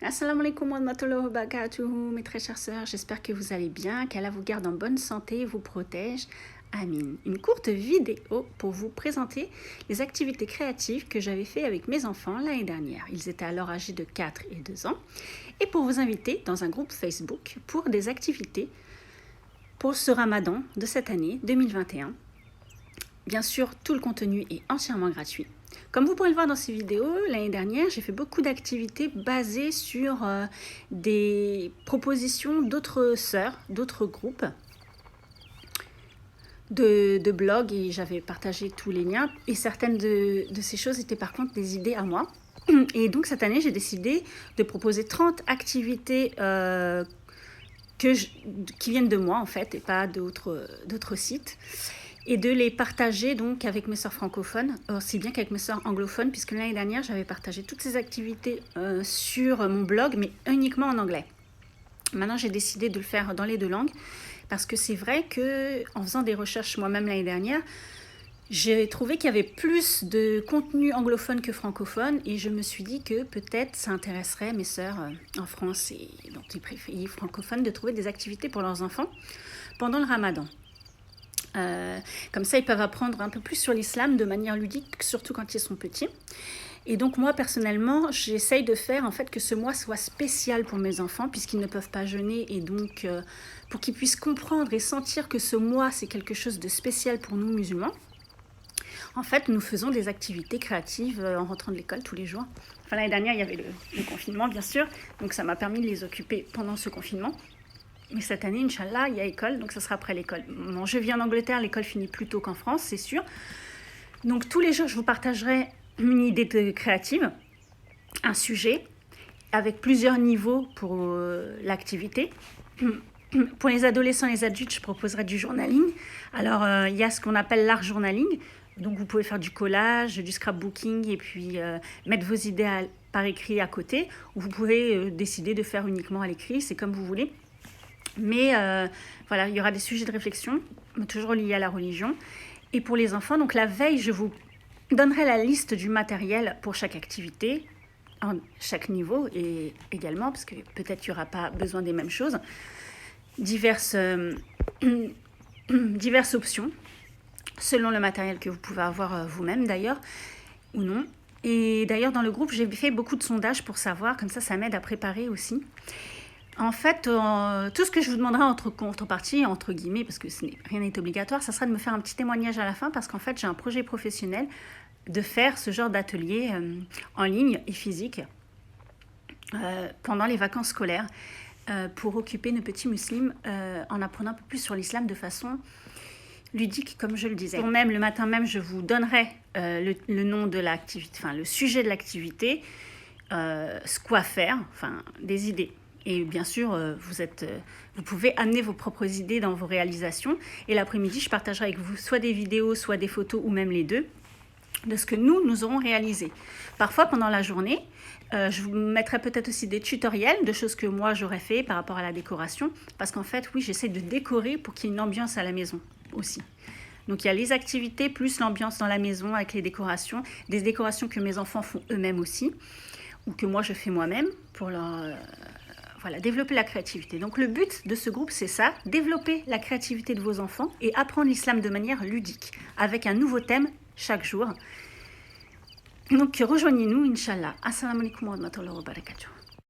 Assalamu alaikum wa rahmatullahi wa barakatuhu, mes très chères sœurs, j'espère que vous allez bien, qu'Allah vous garde en bonne santé et vous protège. Amin. Une courte vidéo pour vous présenter les activités créatives que j'avais fait avec mes enfants l'année dernière. Ils étaient alors âgés de 4 et 2 ans. Et pour vous inviter dans un groupe Facebook pour des activités pour ce ramadan de cette année 2021. Bien sûr, tout le contenu est entièrement gratuit. Comme vous pourrez le voir dans ces vidéos, l'année dernière, j'ai fait beaucoup d'activités basées sur des propositions d'autres sœurs, d'autres groupes de blogs, et j'avais partagé tous les liens. Et certaines de ces choses étaient par contre des idées à moi. Et donc cette année, j'ai décidé de proposer 30 activités qui viennent de moi en fait, et pas d'autres sites. Et de les partager donc avec mes sœurs francophones, aussi bien qu'avec mes sœurs anglophones, puisque l'année dernière, j'avais partagé toutes ces activités sur mon blog, mais uniquement en anglais. Maintenant, j'ai décidé de le faire dans les deux langues, parce que c'est vrai qu'en faisant des recherches moi-même l'année dernière, j'ai trouvé qu'il y avait plus de contenu anglophone que francophone, et je me suis dit que peut-être ça intéresserait mes sœurs en France et dans les pays francophones de trouver des activités pour leurs enfants pendant le ramadan. Comme ça, ils peuvent apprendre un peu plus sur l'islam de manière ludique, surtout quand ils sont petits. Et donc moi, personnellement, j'essaye de faire en fait que ce mois soit spécial pour mes enfants, puisqu'ils ne peuvent pas jeûner, et donc pour qu'ils puissent comprendre et sentir que ce mois, c'est quelque chose de spécial pour nous musulmans. En fait, nous faisons des activités créatives en rentrant de l'école tous les jours. Enfin, l'année dernière, il y avait le confinement, bien sûr, donc ça m'a permis de les occuper pendant ce confinement. Mais cette année, Inch'Allah, il y a école, donc ça sera après l'école. Bon, je vis en Angleterre, l'école finit plus tôt qu'en France, c'est sûr. Donc tous les jours, je vous partagerai une idée créative, un sujet, avec plusieurs niveaux pour l'activité. Pour les adolescents et les adultes, je proposerai du journaling. Alors, il y a ce qu'on appelle l'art journaling. Donc, vous pouvez faire du collage, du scrapbooking, et puis mettre vos idées par écrit à côté. Ou vous pouvez décider de faire uniquement à l'écrit, c'est comme vous voulez. Mais voilà, il y aura des sujets de réflexion, toujours liés à la religion. Et pour les enfants, donc la veille, je vous donnerai la liste du matériel pour chaque activité, chaque niveau, et également, parce que peut-être qu'il n'y aura pas besoin des mêmes choses, diverses options, selon le matériel que vous pouvez avoir vous-même d'ailleurs, ou non. Et d'ailleurs, dans le groupe, j'ai fait beaucoup de sondages pour savoir, comme ça m'aide à préparer aussi. En fait, tout ce que je vous demanderai en contrepartie, entre guillemets, parce que rien n'est obligatoire, ça sera de me faire un petit témoignage à la fin, parce qu'en fait, j'ai un projet professionnel de faire ce genre d'atelier en ligne et physique pendant les vacances scolaires pour occuper nos petits musulmans en apprenant un peu plus sur l'islam de façon ludique, comme je le disais. Même le matin même, je vous donnerai le nom de l'activité, enfin le sujet de l'activité, ce quoi faire, enfin des idées. Et bien sûr, vous pouvez amener vos propres idées dans vos réalisations. Et l'après-midi, je partagerai avec vous soit des vidéos, soit des photos, ou même les deux, de ce que nous aurons réalisé. Parfois, pendant la journée, je vous mettrai peut-être aussi des tutoriels de choses que moi, j'aurais fait par rapport à la décoration. Parce qu'en fait, oui, j'essaie de décorer pour qu'il y ait une ambiance à la maison aussi. Donc, il y a les activités, plus l'ambiance dans la maison avec les décorations. Des décorations que mes enfants font eux-mêmes aussi, ou que moi, je fais moi-même pour leur... Voilà, développer la créativité. Donc le but de ce groupe, c'est ça, développer la créativité de vos enfants et apprendre l'islam de manière ludique, avec un nouveau thème chaque jour. Donc rejoignez-nous, Inch'Allah. Assalamu alaikum wa rahmatullahi wa barakatuh.